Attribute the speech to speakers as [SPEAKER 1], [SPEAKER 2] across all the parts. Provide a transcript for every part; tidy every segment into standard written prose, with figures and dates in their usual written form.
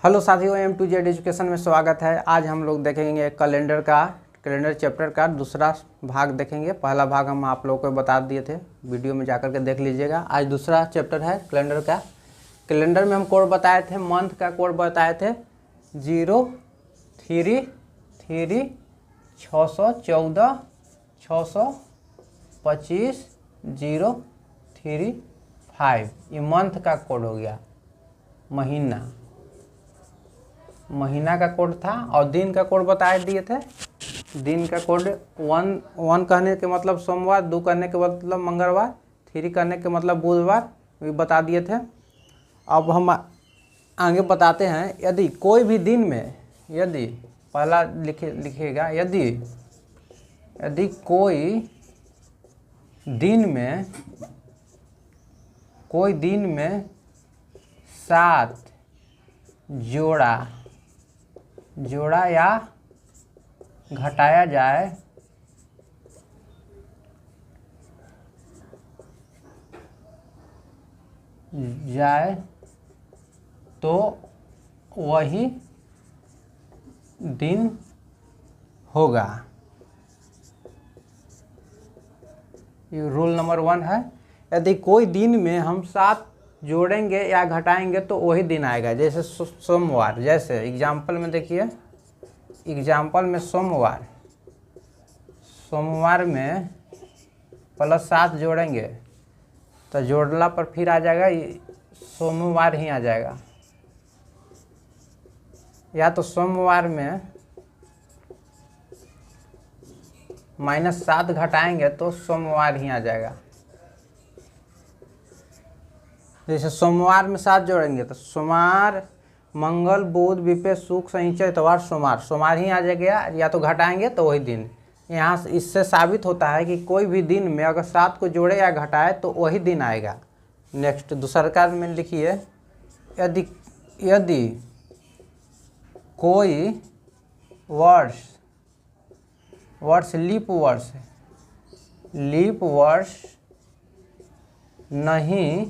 [SPEAKER 1] Hello साथियों, M2Z education में स्वागत है। आज हम लोग देखेंगे कैलेंडर चैप्टर का दूसरा भाग देखेंगे। पहला भाग हम आप लोगों को बता दिए थे, वीडियो में जाकर के देख लीजिएगा। आज दूसरा चैप्टर है कैलेंडर का। कैलेंडर में हम कोड बताए थे, मंथ का कोड बताए थे 033 614 625 035। ये मंथ का कोड हो गया। महीना का कोड था। और दिन का कोड बताए दिए थे। दिन का कोड वन कहने के मतलब सोमवार, 2 कहने के मतलब मंगलवार, 3 कहने के मतलब बुधवार, भी बता दिए थे। अब हम आगे बताते हैं, यदि कोई भी दिन में, यदि पहला लिखिएगा, यदि कोई दिन में 7 जोड़ा या घटाया जाए तो वही दिन होगा। ये रूल नंबर 1 है। यदि कोई दिन में हम 7 जोड़ेंगे या घटाएंगे तो वही दिन आएगा। जैसे सोमवार, जैसे एग्जाम्पल में देखिए, एग्जाम्पल में सोमवार में +7 जोड़ेंगे तो जोड़ला पर फिर आ जाएगा, सोमवार ही आ जाएगा। या तो सोमवार में -7 घटाएंगे तो सोमवार ही आ जाएगा। जैसे सोमवार में 7 जोड़ेंगे तो सोमवार, मंगल, बुध, विपे, शुक्र, शनिचर, इतवार, सोमवार ही आ जाएगा। या तो घटाएंगे तो वही दिन। यहाँ से इससे साबित होता है कि कोई भी दिन में अगर 7 को जोड़े या घटाए तो वही दिन आएगा। नेक्स्ट दूसरा में लिखिए, यदि कोई वर्ष लीप वर्ष नहीं है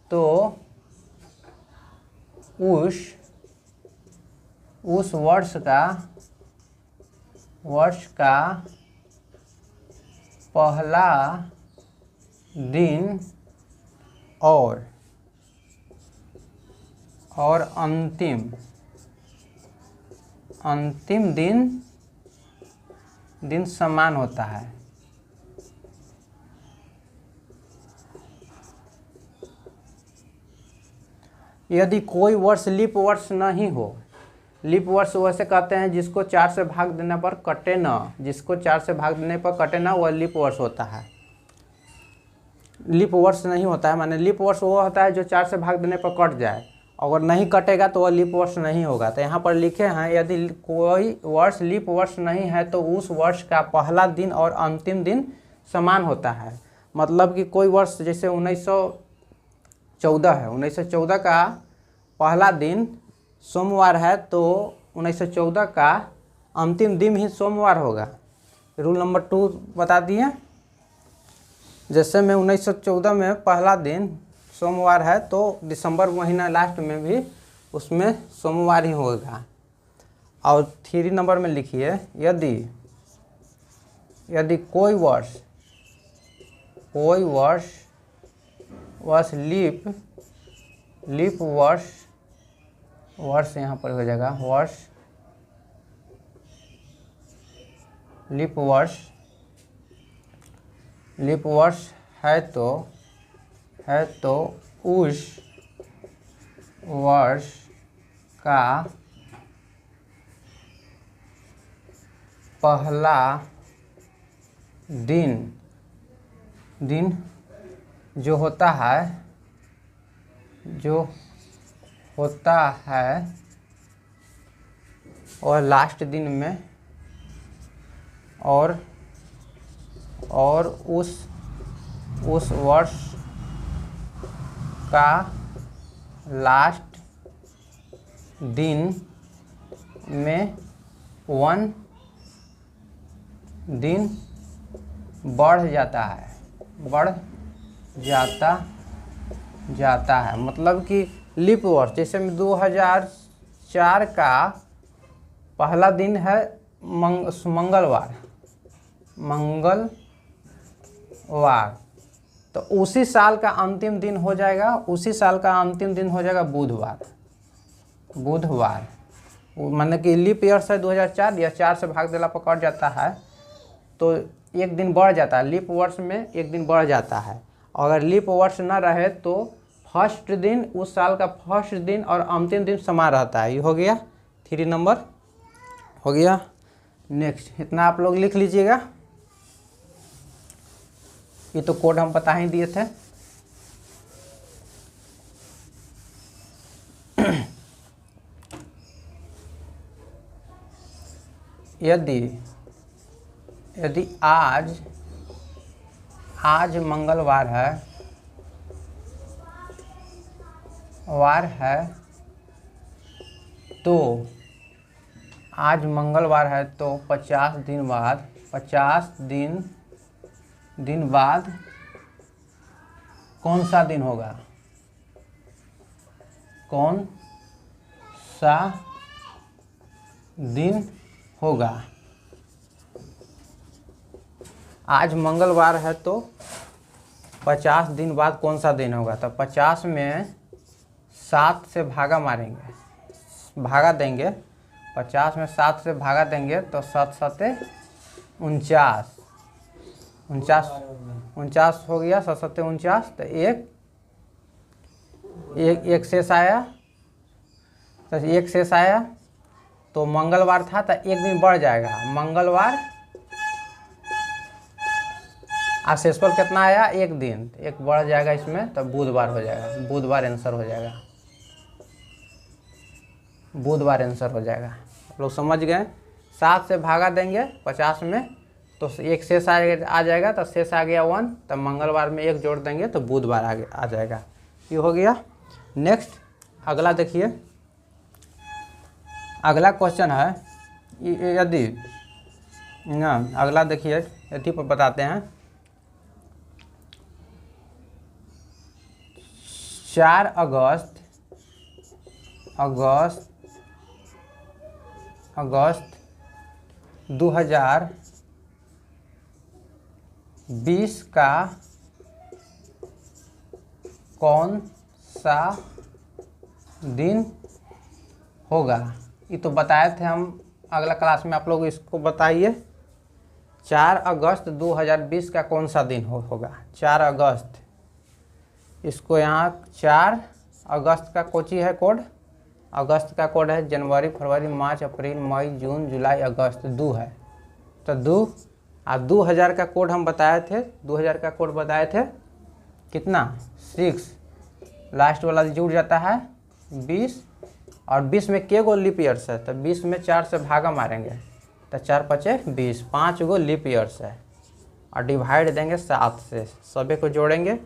[SPEAKER 1] तो उस वर्ष का पहला दिन और अंतिम दिन समान होता है। यदि कोई वर्ष लीप वर्ष नहीं हो, लीप वर्ष वैसे कहते हैं जिसको 4 से भाग देने पर कटे ना, वह लीप वर्ष होता है। लीप वर्ष नहीं होता है, माने लीप वर्ष वो होता है जो 4 से भाग देने पर कट जाए। अगर नहीं कटेगा तो वह लीप वर्ष नहीं होगा। तो यहाँ पर लिखे हैं, यदि कोई वर्ष लीप वर्ष नहीं है तो उस वर्ष का पहला दिन और अंतिम दिन समान होता है। मतलब कि कोई वर्ष जैसे 1914 है, 1914 का पहला दिन सोमवार है तो 1914 का अंतिम दिन ही सोमवार होगा। रूल नंबर 2 बता दिए। जैसे में 1914 में पहला दिन सोमवार है तो दिसंबर महीना लास्ट में भी उसमें सोमवार ही होगा। और 3 नंबर में लिखिए, यदि कोई वर्ष लीप वर्ष यहाँ पर हो जाएगा, लीप वर्ष है तो उस वर्ष का पहला दिन जो होता है और लास्ट दिन में और उस वर्ष का लास्ट दिन में 1 दिन बढ़ जाता जाता है, मतलब कि लीप वर्ष जैसे में 2004 का पहला दिन है मंगलवार, तो उसी साल का अंतिम दिन हो जाएगा, उसी साल का अंतिम दिन हो जाएगा बुधवार। माने कि लीप ईयर से 2004 या 4 से भाग देला पर कट जाता है तो एक दिन बढ़ जाता है, लीप वर्ष में एक दिन बढ़ जाता है। अगर लीप वर्ष ना रहे तो फर्स्ट दिन, उस साल का फर्स्ट दिन और अंतिम दिन समान रहता है। ये हो गया 3 नंबर हो गया। नेक्स्ट इतना आप लोग लिख लीजिएगा, ये तो कोड हम बता ही दिए थे। यदि आज मंगलवार है तो आज मंगलवार है तो 50 दिन बाद कौन सा दिन होगा? कौन सा दिन होगा? आज मंगलवार है तो 50 दिन बाद कौन सा दिन होगा? तो 50 में 7 से भागा मारेंगे, भागा देंगे, 50 में 7 से भागा देंगे तो 7 7 49 हो गया, 7 7 49। तो एक शेष आया, तो एक शेष आया तो मंगलवार था तो एक दिन बढ़ जाएगा, मंगलवार। आज शेषफल कितना आया? एक दिन, एक बढ़ जाएगा इसमें तो बुधवार हो जाएगा, बुधवार आंसर हो जाएगा, बुधवार आंसर हो जाएगा। आप लोग समझ गए? 7 से भागा देंगे 50 में तो एक शेष आ जाएगा, तो शेष आ गया 1, तो मंगलवार में 1 जोड़ देंगे तो बुधवार आ जाएगा। ये हो गया। नेक्स्ट अगला देखिए, अगला क्वेश्चन है यदि ना, अगला देखिए यदि पर बताते हैं 4 अगस्त 2020 का कौन सा दिन होगा? ये तो बताए थे हम अगला क्लास में, आप लोग इसको बताइए। 4 अगस्त 2020 का कौन सा दिन होगा? 4 अगस्त, इसको यहाँ 4 अगस्त का कोची है कोड? अगस्त का कोड है जनवरी, फरवरी, मार्च, अप्रैल, मई, जून, जुलाई, अगस्त, 2 है तो 2। 2000 का कोड हम बताए थे, 2000 का कोड बताए थे कितना? 6, लास्ट वाला जुड़ जाता है 20, और 20 में के गो लीप ईयर्स है? तो 20 में 4 से भागा मारेंगे तो 4 5 20, 5 गो लीप ईयर्स है, और डिवाइड देंगे 7 से, सभी को जोड़ेंगे,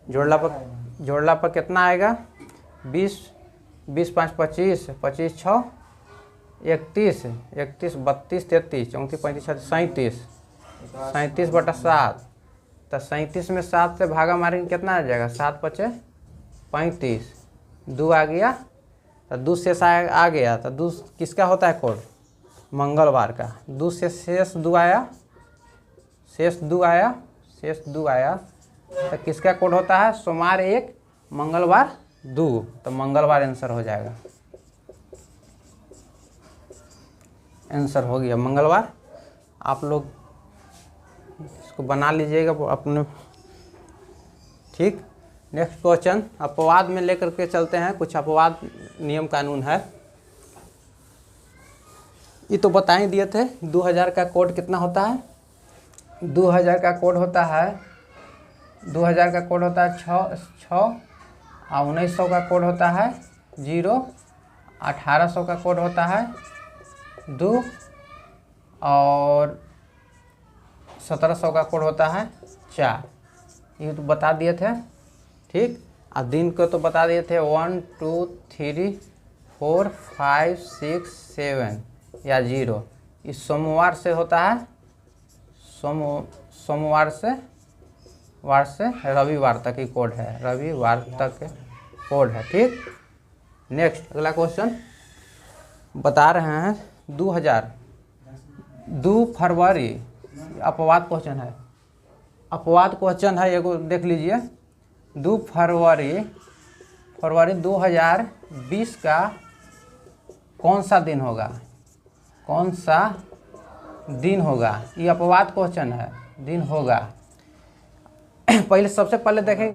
[SPEAKER 1] जोड़ला पर कितना आएगा? 20 5 25, 25 6 31, 32 33 34 35 37, 37/7। तो 37 में 7 से भागा मारेंगे कितना आ जाएगा? 7 5 35, 2 आ गया, तो 2 शेष आ गया। तो 2 किसका होता है कोड? मंगलवार का। 2 से शेष 2 आया, शेष 2 आया तो किसका कोड होता है? सोमवार 1, मंगलवार 2, तो मंगलवार आंसर हो जाएगा, आंसर हो गया मंगलवार। आप लोग इसको बना लीजिएगा अपने, ठीक। नेक्स्ट क्वेश्चन अपवाद में लेकर के चलते हैं, कुछ अपवाद नियम कानून है। ये तो बता ही दिए थे। 2000 का कोड कितना होता है? 2000 का कोड होता है 6 और 1900 का कोड होता है 0, 1800 का कोड होता है 2 और 1700 का कोड होता है 4। ये तो बता दिए थे, ठीक। और दिन को तो बता दिए थे 1 2 3 4 5 6 7 या 0। इस सोमवार से होता है, सोमवार से वार से रविवार तक की कोड है, रविवार तक कोड है। ठीक, नेक्स्ट अगला क्वेश्चन बता रहे हैं 2 फरवरी, अपवाद क्वेश्चन है, अपवाद क्वेश्चन है एगो देख लीजिए। 2 फरवरी 2020 का कौन सा दिन होगा, कौन सा दिन होगा, ये अपवाद क्वेश्चन है, दिन होगा। पहले सबसे पहले देखें